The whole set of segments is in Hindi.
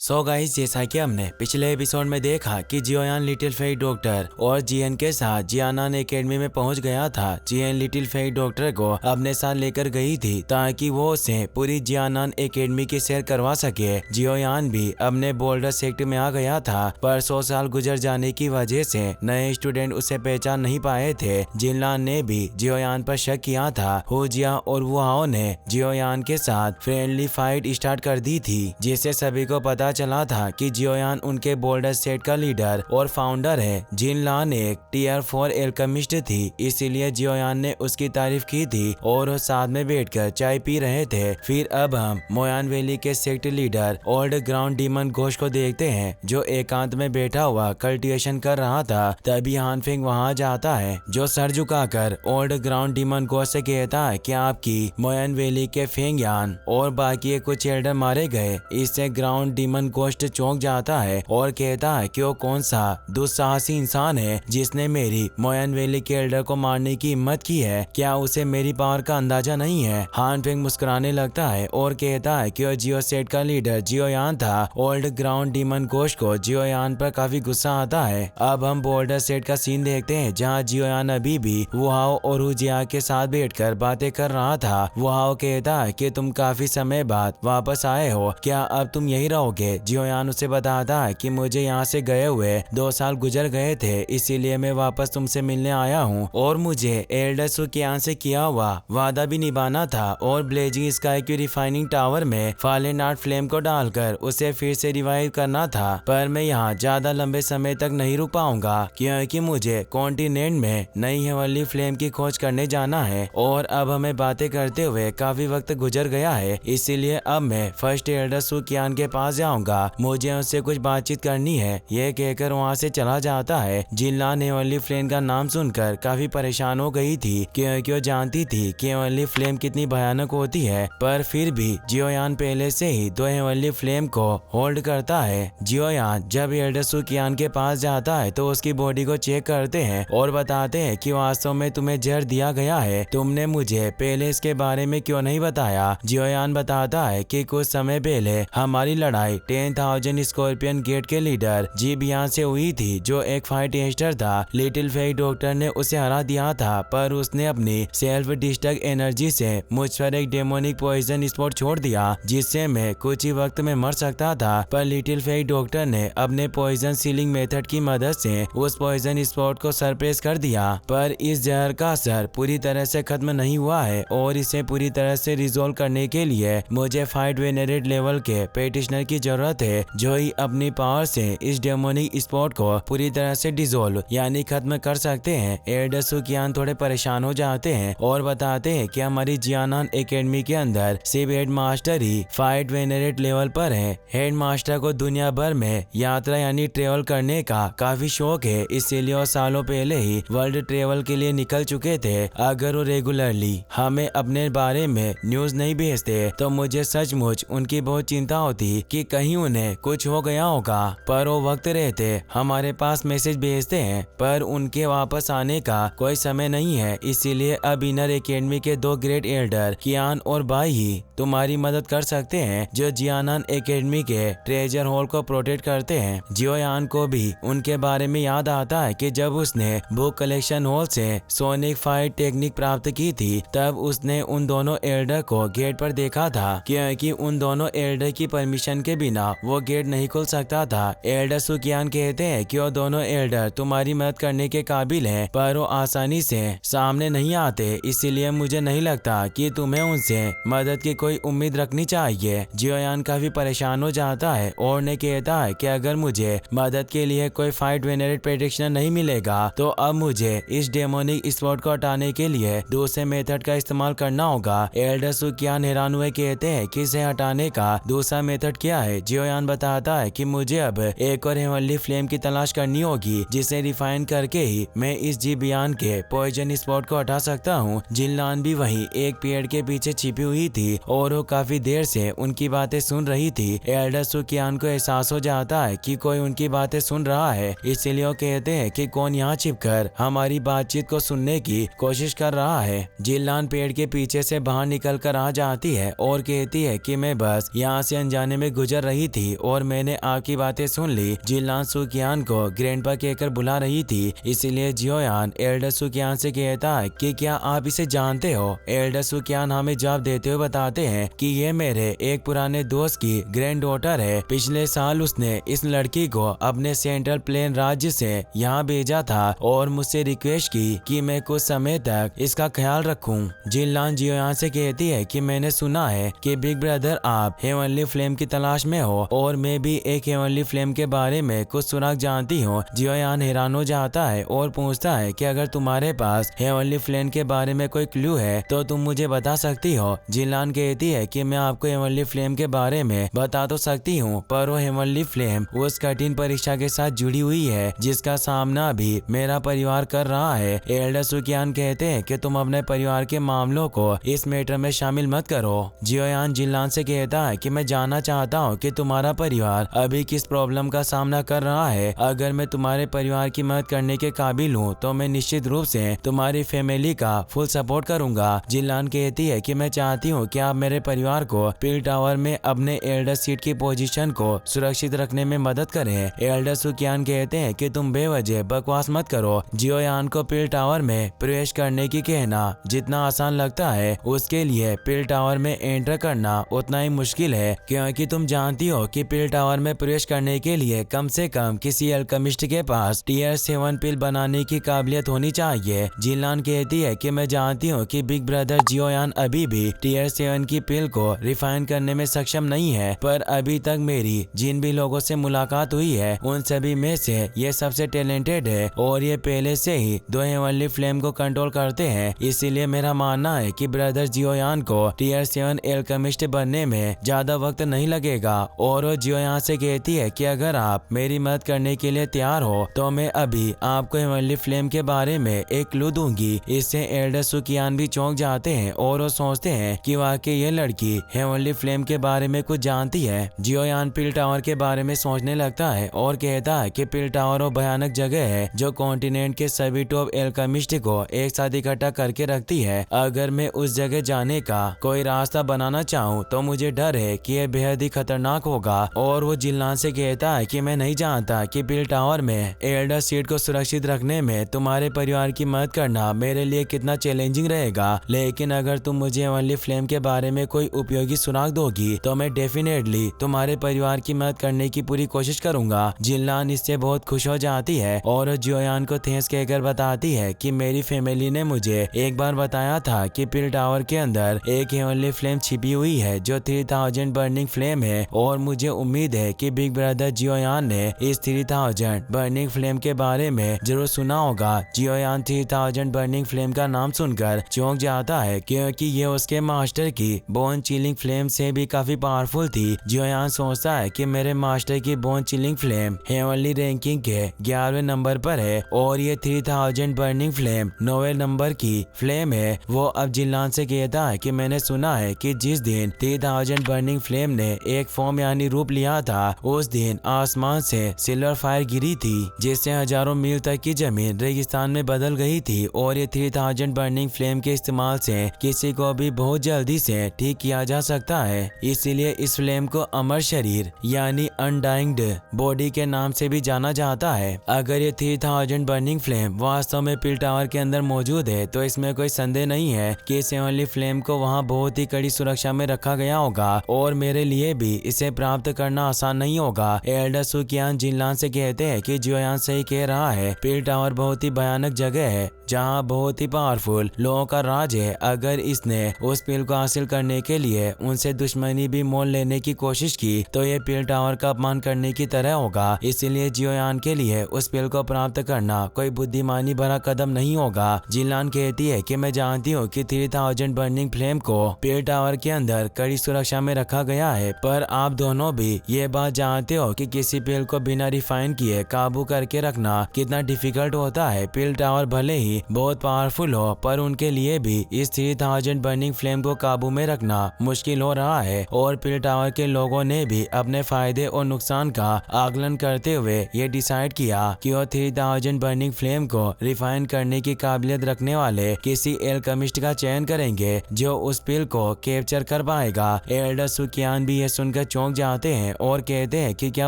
गाइस, जैसा कि हमने पिछले एपिसोड में देखा कि जियोयान लिटिल फेई डॉक्टर और जियन के साथ जियानान एकेडमी में पहुंच गया था। जियन लिटिल फेई डॉक्टर को अपने साथ लेकर गई थी ताकि वो उसे पूरी जियानान एकेडमी की सैर करवा सके। जियोयान भी अपने बोल्डर सेक्टर में आ गया था, पर 100 साल गुजर जाने की वजह से नए स्टूडेंट उसे पहचान नहीं पाए थे। जिनलान ने भी जियोयान पर शक किया था। हुजिया और वुहाओ ने जियोयान के साथ फ्रेंडली फाइट स्टार्ट कर दी थी, जिससे सभी को पता चला था कि जियोयान उनके बोल्डर सेट का लीडर और फाउंडर है। जिनलान एक टीयर 4 एल्केमिस्ट थी, इसीलिए जियोयान ने उसकी तारीफ की थी और वो साथ में बैठकर चाय पी रहे थे। फिर अब हम मोयान वैली के sect leader old ground demon Ghosh को देखते हैं, जो एकांत में बैठा हुआ कल्टिवेशन कर रहा था। तभी हानफिंग वहां जाता है, जो सर झुकाकर ओल्ड ग्राउंड डीमन घोष से कहता है कि आपकी मोयान वैली के फेंगयान और बाकी कुछ एल्डर मारे गए। इससे ग्राउंड डीमन घोस्ट चौंक जाता है और कहता है कि वो कौन सा दुस्साहसी इंसान है जिसने मेरी मोयान वैली के एल्डर को मारने की हिम्मत की है। क्या उसे मेरी पावर का अंदाजा नहीं है? हानफिंग मुस्कुराने लगता है और कहता है कि वो जियो सेट का लीडर जियोयान था। ओल्ड ग्राउंड डीमन घोष को जियोयान पर काफी गुस्सा आता है। अब हम बोल्डर सेट का सीन देखते हैं, जहाँ जियोयान अभी भी वुहाओ और हुजिया के साथ बैठकर बातें कर रहा था। वुहाओ कहता है कि तुम काफी समय बाद वापस आए हो, क्या अब तुम यही रहोगे? जियोयान उसे बताता है कि मुझे यहाँ से गए हुए 2 साल गुजर गए थे, इसीलिए मैं वापस तुमसे मिलने आया हूँ और मुझे एल्डर सुकियान से किया हुआ वादा भी निभाना था और ब्लेजिंग स्काई की रिफाइनिंग टावर में फॉलन आर्ट फ्लेम को डालकर उसे फिर से रिवाइव करना था। पर मैं यहाँ ज्यादा लंबे समय तक नहीं रुक पाऊंगा, क्योंकि मुझे कॉन्टिनेंट में नई हेवनली फ्लेम की खोज करने जाना है और अब हमें बातें करते हुए काफी वक्त गुजर गया है, इसीलिए अब मैं फर्स्ट एल्डर सुकियान के पास जाऊंगा। मुझे उससे कुछ बातचीत करनी है। यह कहकर वहाँ से चला जाता है। जिनलान हेवनली फ्लेम का नाम सुनकर काफी परेशान हो गई थी, क्योंकि वो जानती थी कि हेवनली फ्लेम कितनी भयानक होती है। पर फिर भी जियोयान पहले से ही 2 हेवनली फ्लेम को होल्ड करता है। जियोयान जब एल्डर सुकियान के पास जाता है तो उसकी बॉडी को चेक करते हैं और बताते हैं कि वास्तव में तुम्हें जहर दिया गया है। तुमने मुझे पहले इसके बारे में क्यों नहीं बताया? जियोयान बताता है कि कुछ समय पहले हमारी लड़ाई 10,000 स्कॉर्पियन गेट के लीडर जिबियान से हुई थी, जो एक फाइट एस्टर था। लिटिल फेई डॉक्टर ने उसे हरा दिया था, पर उसने अपनी सेल्फ डिस्ट्रक्ट एनर्जी से मुझ पर एक डेमोनिक पॉइजन स्पॉट छोड़ दिया, जिससे मैं कुछ ही वक्त में मर सकता था। पर लिटिल फेई डॉक्टर ने अपने पॉइजन सीलिंग मेथड की मदद से उस पॉइजन स्पॉट को सरप्रेस कर दिया। पर इस जहर का असर पूरी तरह से खत्म नहीं हुआ है और इसे पूरी तरह से रिजोल्व करने के लिए मुझे फाइट वेनरेट लेवल के पेटिशनर की जरूरत है, जो ही अपनी पावर से इस डेमोनिक स्पॉट को पूरी तरह से डिसोल्व यानी खत्म कर सकते हैं। एल्डर सुकियान थोड़े परेशान हो जाते हैं और बताते हैं कि हमारी जियानान एकेडमी के अंदर सिर्फ हेड मास्टर ही फाइट वेनरेट लेवल पर है। हेड मास्टर को दुनिया भर में यात्रा यानी ट्रेवल करने का काफी शौक है, इसीलिए वो सालों पहले ही वर्ल्ड ट्रेवल के लिए निकल चुके थे। अगर वो रेगुलरली हमें अपने बारे में न्यूज नहीं भेजते तो मुझे सचमुच उनकी बहुत चिंता होती कि कहीं उन्हें कुछ हो गया होगा। पर वो वक्त रहते हमारे पास मैसेज भेजते हैं, पर उनके वापस आने का कोई समय नहीं है। इसीलिए अब इनर एकेडमी के 2 ग्रेट एल्डर कियान और बाई ही तुम्हारी मदद कर सकते हैं, जो जियानान एकेडमी के ट्रेजर हॉल को प्रोटेक्ट करते हैं। जियोयान को भी उनके बारे में याद आता है कि जब उसने बुक कलेक्शन हॉल से सोनिक फाइट टेक्निक प्राप्त की थी, तब उसने उन दोनों एल्डर को गेट पर देखा था, क्योंकि उन दोनों एल्डर की परमिशन के बिना वो गेट नहीं खुल सकता था। एल्डर सुकियान कहते हैं कि वो दोनों एल्डर तुम्हारी मदद करने के काबिल हैं, पर वो आसानी से सामने नहीं आते, इसीलिए मुझे नहीं लगता कि तुम्हें उनसे मदद की कोई उम्मीद रखनी चाहिए। जियोयान काफी परेशान हो जाता है और ने कहता है कि अगर मुझे मदद के लिए कोई फाइट वेनरेट प्रेडिक्शनर नहीं मिलेगा तो अब मुझे इस डेमोनिक स्पॉट को हटाने के लिए दूसरे मेथड का इस्तेमाल करना होगा। एल्डर सुकियान हैरान हुए कहते हैं कि इसे हटाने का दूसरा मेथड क्या है? जियोयान बताता है कि मुझे अब एक और हेवनली फ्लेम की तलाश करनी होगी, जिसे रिफाइन करके ही मैं इस जिबियान के पॉइजन स्पॉट को हटा सकता हूँ। जिनलान भी वहीं एक पेड़ के पीछे छिपी हुई थी और वो काफी देर से उनकी बातें सुन रही थी। एल्डर सुकियान को एहसास हो जाता है कि कोई उनकी बातें सुन रहा है, इसलिए वो कहते हैं कि कौन यहाँ छिपकर हमारी बातचीत को सुनने की कोशिश कर रहा है। जिनलान पेड़ के पीछे से बाहर निकल कर आ जाती है और कहती है कि मैं बस यहाँ से अनजाने में गुजर रही थी और मैंने आपकी बातें सुन ली। जिनलान सुकियान को ग्रैंडपा कहकर बुला रही थी, इसीलिए जियोयान एल्डर सुकियान से कहता है कि क्या आप इसे जानते हो। एल्डर सुकियान हमें जवाब देते हुए बताते हैं कि ये मेरे एक पुराने दोस्त की ग्रैंड डॉटर है। पिछले साल उसने इस लड़की को अपने सेंट्रल प्लेन राज्य से यहाँ भेजा था और मुझसे रिक्वेस्ट की कि मैं कुछ समय तक इसका ख्याल रखूं। जिनलान जियोयान से कहती है कि मैंने सुना है कि बिग ब्रदर आप हेवनली फ्लेम की तलाश में हो और मैं भी एक हेवनली फ्लेम के बारे में कुछ सुराग जानती हूँ। जियोयान हैरान हो जाता है और पूछता है कि अगर तुम्हारे पास हेवनली फ्लेम के बारे में कोई क्लू है तो तुम मुझे बता सकती हो। जिनलान कहती है कि मैं आपको हेवनली फ्लेम के बारे में बता तो सकती हूँ, पर वो हेवनली फ्लेम उस कठिन परीक्षा के साथ जुड़ी हुई है जिसका सामना भी मेरा परिवार कर रहा है। एल्डर सुकियान कहते हैं कि तुम अपने परिवार के मामलों को इस मैटर में शामिल मत करो। जियोयान जिनलान से कहता है कि मैं जानना चाहता हूँ कि तुम्हारा परिवार अभी किस प्रॉब्लम का सामना कर रहा है। अगर मैं तुम्हारे परिवार की मदद करने के काबिल हूँ तो मैं निश्चित रूप से तुम्हारी फैमिली का फुल सपोर्ट करूंगा। जिनलान कहती है कि मैं चाहती हूँ कि आप मेरे परिवार को पिल टावर में अपने एल्डर सीट की पोजीशन को सुरक्षित रखने में मदद करें। एल्डर सुकियान कहते हैं कि तुम बेवजह बकवास मत करो। जियोयान को पिल टावर में प्रवेश करने की कहना जितना आसान लगता है उसके लिए पिल टावर में एंटर करना उतना ही मुश्किल है, क्योंकि तुम जानती हो कि पिल टावर में प्रवेश करने के लिए कम से कम किसी अल्केमिस्ट के पास टीयर 7 पिल बनाने की काबिलियत होनी चाहिए। जिनलान कहती है कि मैं जानती हूँ कि बिग ब्रदर जियोयान अभी भी टीयर 7 की पिल को रिफाइन करने में सक्षम नहीं है, पर अभी तक मेरी जिन भी लोगों से मुलाकात हुई है उन सभी में से ये सबसे टैलेंटेड है और ये पहले से ही 2 हेवनली फ्लेम को कंट्रोल करते हैं। इसीलिए मेरा मानना है कि ब्रदर जियोयान को टीयर 7 एल्केमिस्ट बनने में ज्यादा वक्त नहीं लगेगा। और वो जियोयान से कहती है कि अगर आप मेरी मदद करने के लिए तैयार हो तो मैं अभी आपको हेवनली फ्लेम के बारे में एक क्लू दूंगी। इससे एल्डर सुकियान भी चौंक जाते हैं और वो सोचते हैं कि वाकई ये लड़की हेवनली फ्लेम के बारे में कुछ जानती है। जियोयान पिल टावर के बारे में सोचने लगता है और कहता है कि पिल टावर वो भयानक जगह है जो कॉन्टिनेंट के सभी टॉप एल्केमिस्ट को एक साथ इकट्ठा करके रखती है। अगर मैं उस जगह जाने का कोई रास्ता बनाना चाहूँ तो मुझे डर है कि यह बेहद ही खतरनाक होगा। और वो जिनलान से कहता है कि मैं नहीं जानता कि पिल टावर में एल्डर सीट को सुरक्षित रखने में तुम्हारे परिवार की मदद करना मेरे लिए कितना चैलेंजिंग रहेगा, लेकिन अगर तुम मुझे हेवनली फ्लेम के बारे में कोई उपयोगी सुराग दोगी तो मैं डेफिनेटली तुम्हारे परिवार की मदद करने की पूरी कोशिश करूंगा। जिनलान इससे बहुत खुश हो जाती है और जियोयान को थैंक्स कहकर बताती है कि मेरी फैमिली ने मुझे एक बार बताया था कि पिल टावर के अंदर एक हेवनली फ्लेम छिपी हुई है जो 3000 बर्निंग फ्लेम है, और मुझे उम्मीद है कि बिग ब्रदर जियोयान ने इस 3000 बर्निंग फ्लेम के बारे में जरूर सुना होगा। जियोयान 3000 बर्निंग फ्लेम का नाम सुनकर चौंक जाता है क्योंकि ये उसके मास्टर की बोन चिलिंग फ्लेम से भी काफी पावरफुल थी। जियोयान सोचता है कि मेरे मास्टर की bone chilling flame heavenly ranking के 11वें नंबर पर है और ये 3000 बर्निंग फ्लेम 9वें नंबर की फ्लेम है। वो अब जिनलान से कहता है कि मैंने सुना है कि जिस दिन 3000 बर्निंग फ्लेम ने एक फॉर्म यानी रूप लिया था उस दिन आसमान से सिल्वर फायर गिरी थी जिससे हजारों मील तक की जमीन रेगिस्तान में बदल गई थी, और ये 3000 बर्निंग फ्लेम के इस्तेमाल से किसी को भी बहुत जल्दी से ठीक किया जा सकता है। इसीलिए इस फ्लेम को अमर शरीर यानी अनडाइंग्ड बॉडी के नाम से भी जाना जाता है। अगर ये 3000 बर्निंग फ्लेम वास्तव में पिल टावर के अंदर मौजूद है तो इसमें कोई संदेह नहीं है कि इस हेवनली फ्लेम को वहाँ बहुत ही कड़ी सुरक्षा में रखा गया होगा और मेरे लिए भी इसे प्राप्त करना आसान नहीं होगा। एल्डर सुकियान जिनलान से कहते हैं कि जियोयान सही कह रहा है, पिल टावर बहुत ही भयानक जगह है जहाँ बहुत ही पावरफुल लोगों का राज है। अगर इसने उस पिल को हासिल करने के लिए उनसे दुश्मनी भी मोल लेने की कोशिश की तो ये पिल टावर का अपमान करने की तरह होगा। इसीलिए जियोयान के लिए उस पिल को प्राप्त करना कोई बुद्धिमानी भरा कदम नहीं होगा। जिनलान कहती है कि मैं जानती हूँ कि 3000 बर्निंग फ्लेम को पिल टावर के अंदर कड़ी सुरक्षा में रखा गया है, पर आप दोनों भी ये बात जानते हो कि किसी पिल को बिना रिफाइन किए काबू करके रखना कितना डिफिकल्ट होता है। पिल टावर भले ही बहुत पावरफुल हो पर उनके लिए भी इस 3000 बर्निंग फ्लेम को काबू में रखना मुश्किल हो रहा है, और पिल टावर के लोगों ने भी अपने फायदे और नुकसान का आकलन करते हुए ये डिसाइड किया कि वो 3000 बर्निंग फ्लेम को रिफाइन करने की काबिलियत रखने वाले किसी एल्केमिस्ट का चयन करेंगे जो उस पिल को कैप्चर कर पाएगा। एल्डर सुकियान भी ये सुनकर चौंक चौंक जाते हैं और कहते हैं कि क्या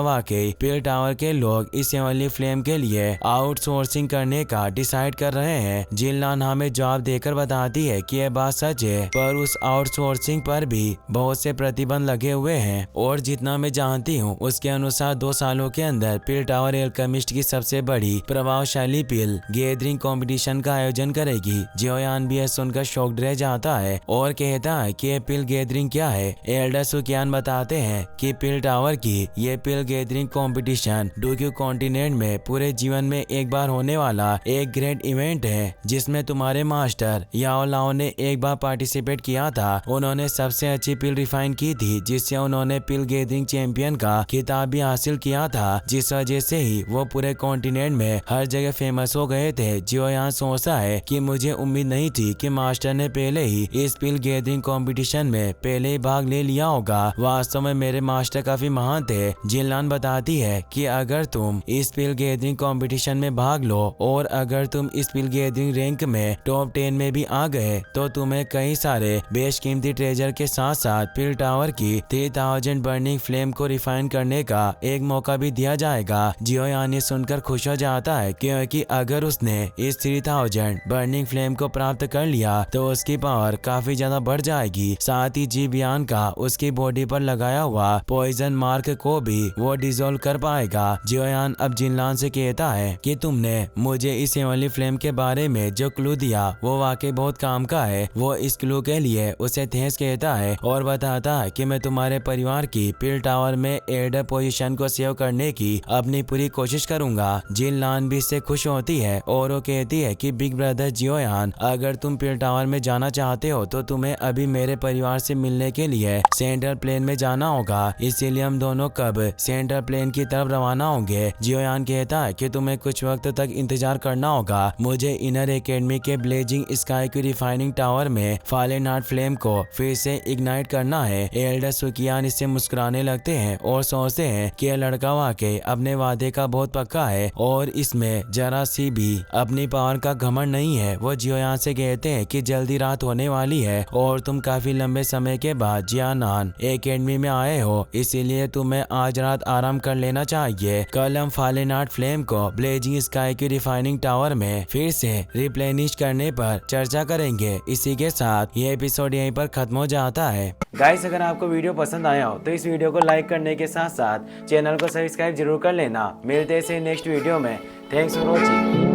वाकई पिल टावर के लोग इस हेवनली फ्लेम के लिए आउटसोर्सिंग करने का डिसाइड कर रहे हैं। जिनलान हमें जवाब देकर बताती है कि यह बात सच है, पर उस आउटसोर्सिंग पर भी बहुत से प्रतिबंध लगे हुए हैं और जितना मैं जानती हूँ उसके अनुसार 2 सालों के अंदर पिल टावर एल्केमिस्ट की सबसे बड़ी प्रभावशाली पिल गैदरिंग कंपटीशन का आयोजन करेगी। जियोयान भी यह सुनकर शॉक्ड रह जाता है और कहता है कि यह पिल गैदरिंग क्या है। एल्डर सुकियान बताते हैं कि पिल टावर की ये पिल गैदरिंग कंपटीशन डोक्यू कॉन्टिनेंट में पूरे जीवन में एक बार होने वाला एक ग्रेट इवेंट है, जिसमें तुम्हारे मास्टर याओ लाओ ने एक बार पार्टिसिपेट किया था। उन्होंने सबसे अच्छी पिल रिफाइन की थी, जिससे उन्होंने पिल गैदरिंग चैंपियन का खिताब भी हासिल किया था, जिस वजह से ही वो पूरे कॉन्टिनेंट में हर जगह फेमस हो गए थे। जियोयान सोचता है कि मुझे उम्मीद नहीं थी कि मास्टर ने पहले ही इस पिल गैदरिंग कंपटीशन में पहले ही भाग ले लिया होगा। वास्तव में मेरे मास्टर काफी महान थे। जिनलान बताती है कि अगर तुम इस पिल गैदरिंग कंपटीशन में भाग लो और अगर तुम इस पिल गैदरिंग रैंक में टॉप 10 में भी आ गए तो तुम्हें कई सारे बेशकीमती ट्रेजर के साथ साथ पिल टावर की 3000 बर्निंग फ्लेम को रिफाइन करने का एक मौका भी दिया जाएगा। जियोयान ये सुनकर खुश हो जाता है क्योंकि अगर उसने इस 3000 बर्निंग फ्लेम को प्राप्त कर लिया तो उसकी पावर काफी ज्यादा बढ़ जाएगी। साथ ही जीबियान का उसकी बॉडी पर लगाया हुआ पॉइजन मार्क को भी वो डिसॉल्व कर पाएगा। जियोयान अब जिनलान से कहता है कि तुमने मुझे इस हेवनली फ्लेम के बारे में जो क्लू दिया वो वाकई बहुत काम का है। वो इस क्लू के लिए उसे थैंक्स कहता है और बताता है कि मैं तुम्हारे परिवार की पिल टावर में एल्डर पोजीशन को सेव करने की अपनी पूरी कोशिश करूंगा। जिनलान भी इससे खुश होती है और वो कहती है कि बिग ब्रदर जियोयान, अगर तुम पिल टावर में जाना चाहते हो तो तुम्हें अभी मेरे परिवार से मिलने के लिए सेंट्रल प्लेन में जाना होगा, इसीलिए हम दोनों कब सेंट्रल प्लेन की तरफ रवाना होंगे। जियोयान कहता है कि तुम्हें कुछ वक्त तक इंतजार करना होगा। मुझे इनर एकेडमी के ब्लेजिंग स्काई की रिफाइनिंग टावर में फॉलन हार्ट फ्लेम को फिर से इग्नाइट करना है। एल्डर सुकियान इससे मुस्कुराने लगते हैं और सोचते हैं कि यह लड़का वाकई अपने वादे का बहुत पक्का है और इसमें जरा सी भी अपनी पावर का घमंड नहीं है। वो जियोयान से कहते हैं कि जल्दी रात होने वाली है और तुम काफी लंबे समय के बाद जियानान एकेडमी में आए हो, इसीलिए तुम्हें आज रात आराम कर लेना चाहिए। कल हम फॉलन हार्ट फ्लेम को ब्लेजिंग स्काई की रिफाइनिंग टावर में फिर से रिप्लेनिश करने पर चर्चा करेंगे। इसी के साथ ये एपिसोड यहीं पर खत्म हो जाता है। गाइस, अगर आपको वीडियो पसंद आया हो तो इस वीडियो को लाइक करने के साथ साथ चैनल को सब्सक्राइब जरूर कर लेना। मिलते हैं नेक्स्ट वीडियो में। Thanks for watching.